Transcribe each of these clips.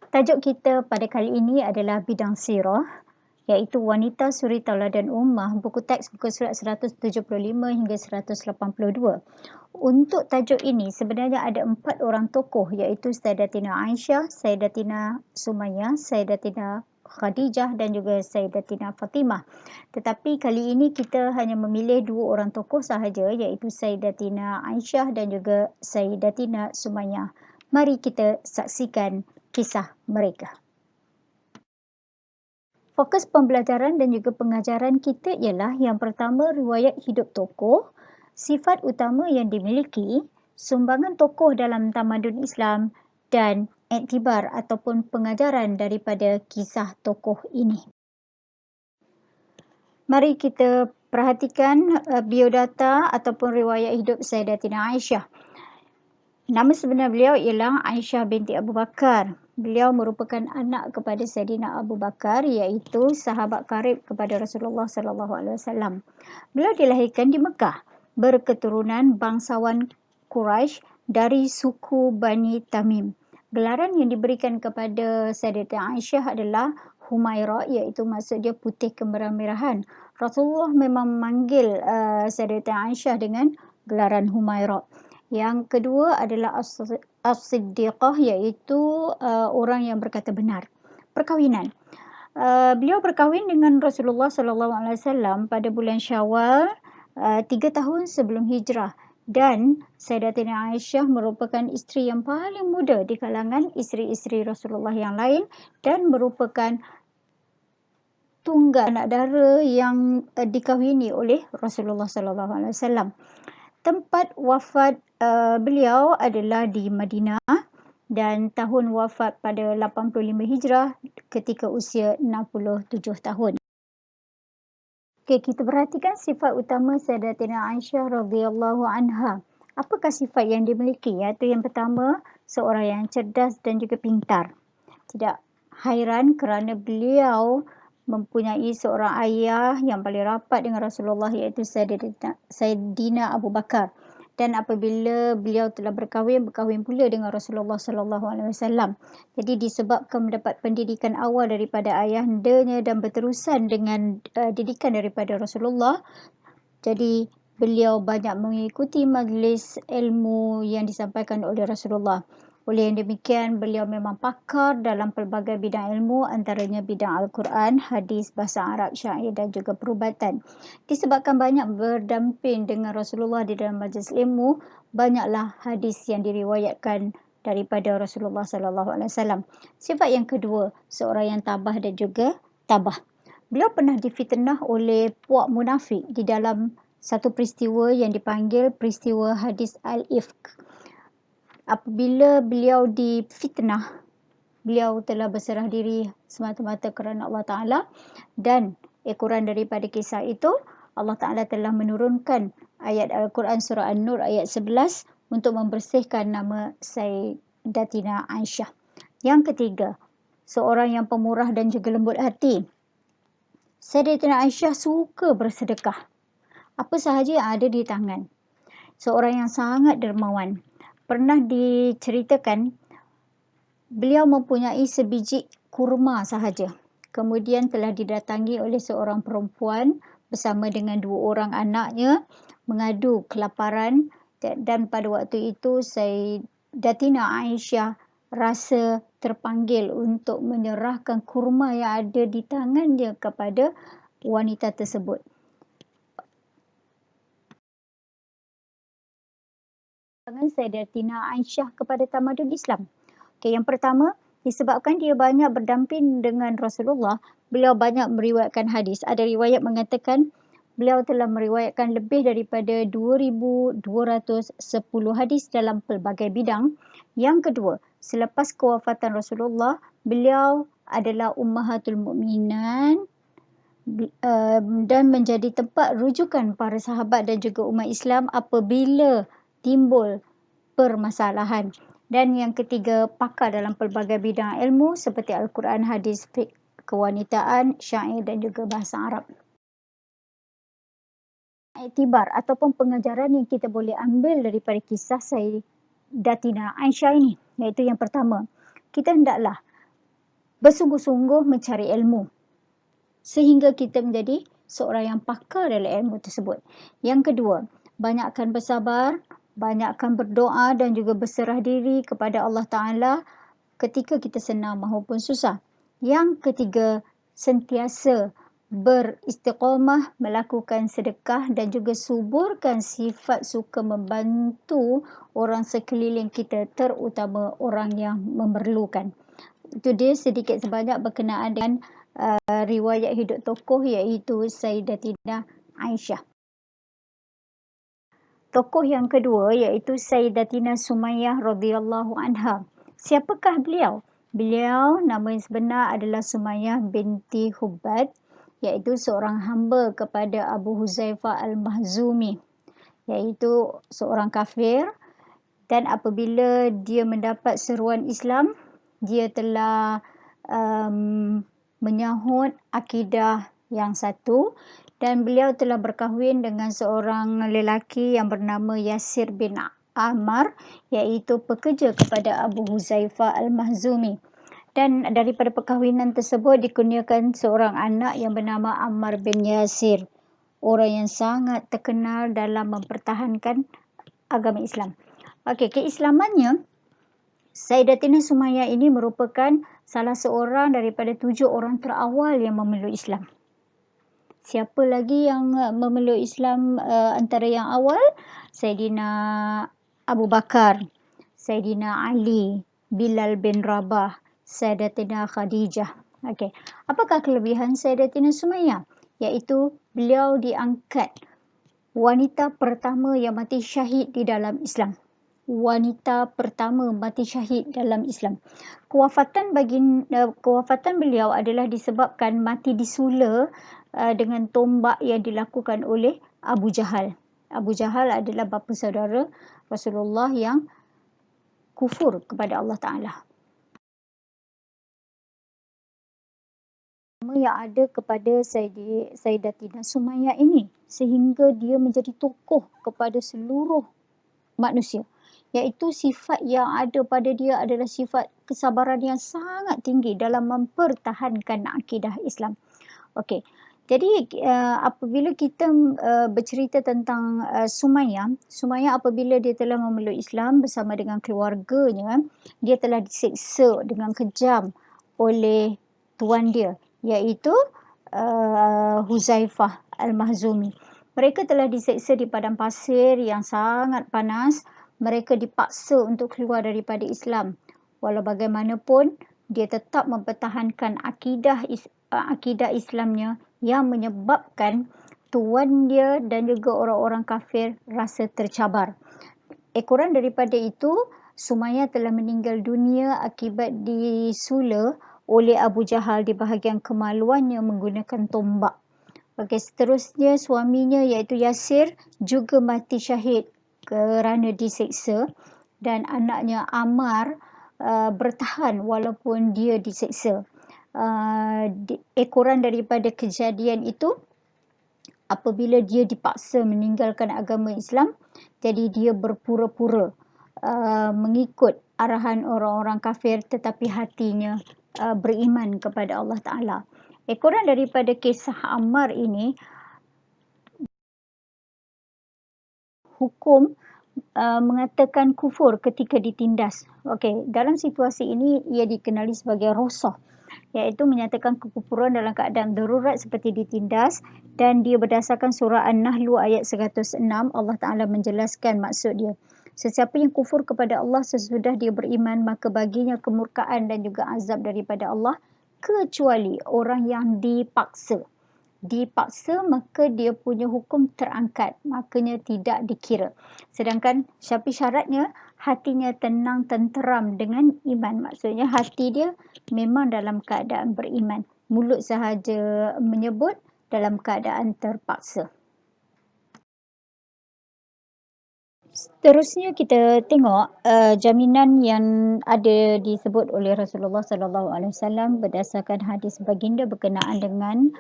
Tajuk kita pada kali ini adalah bidang sirah, iaitu Wanita Suri Tauladan Ummah, buku teks buku surat 175 hingga 182. Untuk tajuk ini sebenarnya ada 4 orang tokoh, iaitu Sayyidatina Aisyah, Sayyidatina Sumayyah, Sayyidatina Khadijah dan juga Sayyidatina Fatimah. Tetapi kali ini kita hanya memilih 2 orang tokoh sahaja, iaitu Sayyidatina Aisyah dan juga Sayyidatina Sumayyah. Mari kita saksikan kisah mereka. Fokus pembelajaran dan juga pengajaran kita ialah yang pertama, riwayat hidup tokoh, sifat utama yang dimiliki, sumbangan tokoh dalam tamadun Islam dan iktibar ataupun pengajaran daripada kisah tokoh ini. Mari kita perhatikan biodata ataupun riwayat hidup Sayyidatina Aisyah. Nama sebenar beliau ialah Aisyah binti Abu Bakar. Beliau merupakan anak kepada Sayyidina Abu Bakar, iaitu sahabat karib kepada Rasulullah SAW. Beliau dilahirkan di Mekah, berketurunan bangsawan Quraisy dari suku Bani Tamim. Gelaran yang diberikan kepada Sayyidatina Aisyah adalah Humairah, iaitu maksud dia putih kemerah-merahan. Rasulullah memang memanggil Sayyidatina Aisyah dengan gelaran Humairah. Yang kedua adalah As-Siddiqah, iaitu orang yang berkata benar. Perkahwinan. Beliau berkahwin dengan Rasulullah SAW pada bulan Syawal 3 tahun sebelum hijrah. Dan Sayyidatina Aisyah merupakan isteri yang paling muda di kalangan isteri-isteri Rasulullah yang lain dan merupakan tunggal anak dara yang dikahwini oleh Rasulullah SAW. Tempat wafat beliau adalah di Madinah dan tahun wafat pada 85 Hijrah ketika usia 67 tahun. Okey, kita perhatikan sifat utama Sayyidatina Aisyah radhiyallahu anha. Apakah sifat yang dimiliki? Iaitu yang pertama, seorang yang cerdas dan juga pintar. Tidak hairan kerana beliau mempunyai seorang ayah yang paling rapat dengan Rasulullah, iaitu Sayyidina Abu Bakar. Dan apabila beliau telah berkahwin pula dengan Rasulullah SAW. Jadi disebabkan mendapat pendidikan awal daripada ayahandanya dan berterusan dengan didikan daripada Rasulullah. Jadi beliau banyak mengikuti majlis ilmu yang disampaikan oleh Rasulullah. Oleh yang demikian, beliau memang pakar dalam pelbagai bidang ilmu, antaranya bidang Al-Quran, hadis, bahasa Arab, syair dan juga perubatan. Disebabkan banyak berdamping dengan Rasulullah di dalam majlis ilmu, banyaklah hadis yang diriwayatkan daripada Rasulullah SAW. Sifat yang kedua, seorang yang tabah dan juga tabah. Beliau pernah difitnah oleh puak munafik di dalam satu peristiwa yang dipanggil peristiwa hadis Al-Ifk. Apabila beliau difitnah, beliau telah berserah diri semata-mata kerana Allah Ta'ala, dan ekoran daripada kisah itu, Allah Ta'ala telah menurunkan ayat Al-Quran surah An-Nur ayat 11 untuk membersihkan nama Sayyidatina Aisyah. Yang ketiga, seorang yang pemurah dan juga lembut hati. Sayyidatina Aisyah suka bersedekah apa sahaja yang ada di tangan. Seorang yang sangat dermawan. Pernah diceritakan beliau mempunyai sebiji kurma sahaja. Kemudian telah didatangi oleh seorang perempuan bersama dengan 2 orang anaknya mengadu kelaparan, dan pada waktu itu Sayyidatina Aisyah rasa terpanggil untuk menyerahkan kurma yang ada di tangannya kepada wanita tersebut. Sayyidatina Aisyah kepada tamadun Islam. Okey, yang pertama, disebabkan dia banyak berdamping dengan Rasulullah, beliau banyak meriwayatkan hadis. Ada riwayat mengatakan beliau telah meriwayatkan lebih daripada 2,210 hadis dalam pelbagai bidang. Yang kedua, selepas kewafatan Rasulullah, beliau adalah Ummahatul Mukminin dan menjadi tempat rujukan para sahabat dan juga umat Islam apabila timbul permasalahan. Dan yang ketiga, pakar dalam pelbagai bidang ilmu seperti Al-Quran, hadis, fiqh, kewanitaan, syair dan juga bahasa Arab. Iktibar ataupun pengajaran yang kita boleh ambil daripada kisah Sayyidatina Aisyah ini, iaitu yang pertama, kita hendaklah bersungguh-sungguh mencari ilmu sehingga kita menjadi seorang yang pakar dalam ilmu tersebut. Yang kedua, banyakkan bersabar, banyakkan berdoa dan juga berserah diri kepada Allah Ta'ala ketika kita senang maupun susah. Yang ketiga, sentiasa beristiqamah, melakukan sedekah dan juga suburkan sifat suka membantu orang sekeliling kita, terutama orang yang memerlukan. Itu dia sedikit sebanyak berkenaan dengan riwayat hidup tokoh iaitu Sayyidatina Aisyah. Tokoh yang kedua iaitu Sayyidatina Sumayyah radhiyallahu anha. Siapakah beliau? Beliau nama yang sebenar adalah Sumayyah binti Hubbad, iaitu seorang hamba kepada Abu Huzaifah al-Mahzumi, iaitu seorang kafir, dan apabila dia mendapat seruan Islam, dia telah menyahut akidah yang satu, dan beliau telah berkahwin dengan seorang lelaki yang bernama Yasir bin Ammar, iaitu pekerja kepada Abu Huzaifah al-Mahzumi. Dan daripada perkahwinan tersebut dikurniakan seorang anak yang bernama Ammar bin Yasir, orang yang sangat terkenal dalam mempertahankan agama Islam. Okey, keislamannya, Sayyidatina Sumayyah ini merupakan salah seorang daripada 7 orang terawal yang memeluk Islam. Siapa lagi yang memeluk Islam antara yang awal? Sayyidina Abu Bakar, Sayyidina Ali, Bilal bin Rabah, Sayyidatina Khadijah. Okey, apakah kelebihan Sayyidatina Sumayyah? Iaitu beliau diangkat wanita pertama yang mati syahid di dalam Islam. Wanita pertama mati syahid dalam Islam. Kewafatan beliau adalah disebabkan mati disula dengan tombak yang dilakukan oleh Abu Jahal. Abu Jahal adalah bapa saudara Rasulullah yang kufur kepada Allah Ta'ala. Yang ada kepada Sayyidatina Sumayyah ini, sehingga dia menjadi tokoh kepada seluruh manusia, iaitu sifat yang ada pada dia adalah sifat kesabaran yang sangat tinggi dalam mempertahankan akidah Islam. Okey, jadi apabila kita bercerita tentang Sumayyah apabila dia telah memeluk Islam bersama dengan keluarganya, dia telah diseksa dengan kejam oleh tuan dia, iaitu Huzaifah al-Mahzumi. Mereka telah diseksa di padang pasir yang sangat panas. Mereka dipaksa untuk keluar daripada Islam. Walau bagaimanapun, dia tetap mempertahankan akidah Islamnya yang menyebabkan tuan dia dan juga orang-orang kafir rasa tercabar. Ekoran daripada itu, Sumayyah telah meninggal dunia akibat disula oleh Abu Jahal di bahagian kemaluannya menggunakan tombak. Okey, seterusnya suaminya iaitu Yasir juga mati syahid kerana diseksa, dan anaknya Ammar bertahan walaupun dia diseksa. Ekoran daripada kejadian itu, apabila dia dipaksa meninggalkan agama Islam, jadi dia berpura-pura mengikut arahan orang-orang kafir tetapi hatinya beriman kepada Allah Ta'ala. Ekoran daripada kisah Ammar ini, hukum mengatakan kufur ketika ditindas. Okey, dalam situasi ini ia dikenali sebagai rosoh, iaitu menyatakan kekufuran dalam keadaan darurat seperti ditindas, dan dia berdasarkan surah An-Nahl ayat 106. Allah Ta'ala menjelaskan maksud dia. Sesiapa yang kufur kepada Allah sesudah dia beriman, maka baginya kemurkaan dan juga azab daripada Allah, kecuali orang yang dipaksa. Maka dia punya hukum terangkat, makanya tidak dikira. Sedangkan syaratnya hatinya tenang tenteram dengan iman. Maksudnya hati dia memang dalam keadaan beriman. Mulut sahaja menyebut dalam keadaan terpaksa. Seterusnya kita tengok jaminan yang ada disebut oleh Rasulullah sallallahu alaihi wasallam berdasarkan hadis baginda berkenaan dengan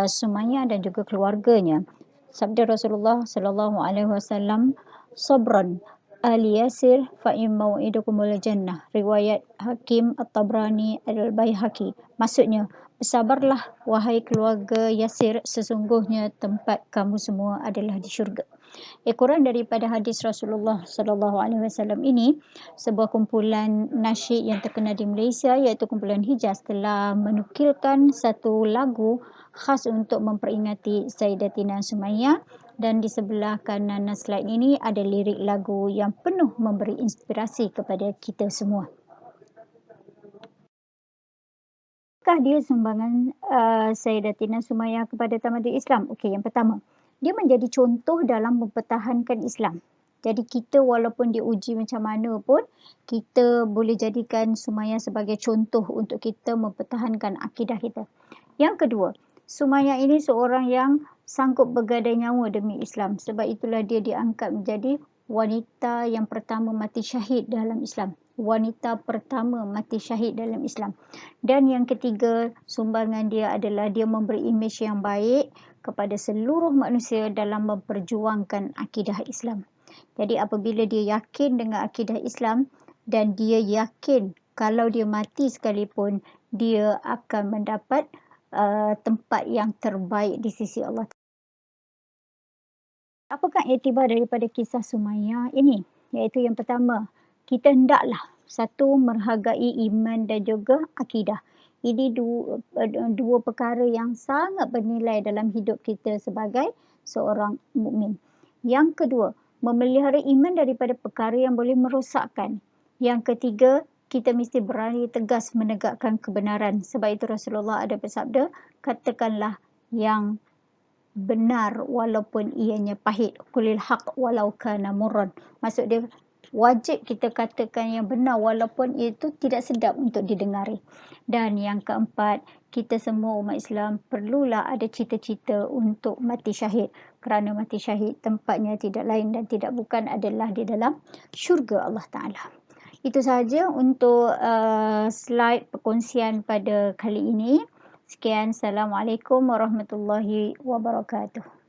Sumayyah dan juga keluarganya. Sabda Rasulullah sallallahu alaihi wasallam, "Sabran ahli Yasir fa in mau'idukumul jannah. Riwayat Hakim At-Tabrani Al-Baihaqi. Maksudnya, bersabarlah wahai keluarga Yasir, sesungguhnya tempat kamu semua adalah di syurga. Ekoran daripada hadis Rasulullah sallallahu alaihi wasallam ini, sebuah kumpulan nasyid yang terkenal di Malaysia iaitu kumpulan Hijaz telah menukilkan satu lagu khas untuk memperingati Sayyidatina Sumayyah, dan di sebelah kanan slide ini ada lirik lagu yang penuh memberi inspirasi kepada kita semua. Apakah dia sumbangan Sayyidatina Sumayyah kepada tamadun Islam? Okey, yang pertama, dia menjadi contoh dalam mempertahankan Islam. Jadi kita walaupun diuji macam mana pun, kita boleh jadikan Sumayyah sebagai contoh untuk kita mempertahankan akidah kita. Yang kedua, Sumayyah ini seorang yang sanggup bergadai nyawa demi Islam. Sebab itulah dia diangkat menjadi wanita yang pertama mati syahid dalam Islam. Wanita pertama mati syahid dalam Islam. Dan yang ketiga, sumbangan dia adalah dia memberi imej yang baik kepada seluruh manusia dalam memperjuangkan akidah Islam. Jadi apabila dia yakin dengan akidah Islam dan dia yakin kalau dia mati sekalipun, dia akan mendapat tempat yang terbaik di sisi Allah. Apakah iktibar daripada kisah Sumayyah ini? Iaitu yang pertama, kita hendaklah satu, menghargai iman dan juga akidah. Ini dua perkara yang sangat bernilai dalam hidup kita sebagai seorang mukmin. Yang kedua, memelihara iman daripada perkara yang boleh merosakkan. Yang ketiga, kita mesti berani tegas menegakkan kebenaran. Sebab itu Rasulullah ada bersabda, katakanlah yang benar walaupun ianya pahit. Qulil haq walau kana murran. Maksud dia, wajib kita katakan yang benar walaupun itu tidak sedap untuk didengari. Dan yang keempat, kita semua umat Islam perlulah ada cita-cita untuk mati syahid. Kerana mati syahid tempatnya tidak lain dan tidak bukan adalah di dalam syurga Allah Ta'ala. Itu sahaja untuk slide perkongsian pada kali ini. Sekian, Assalamualaikum warahmatullahi wabarakatuh.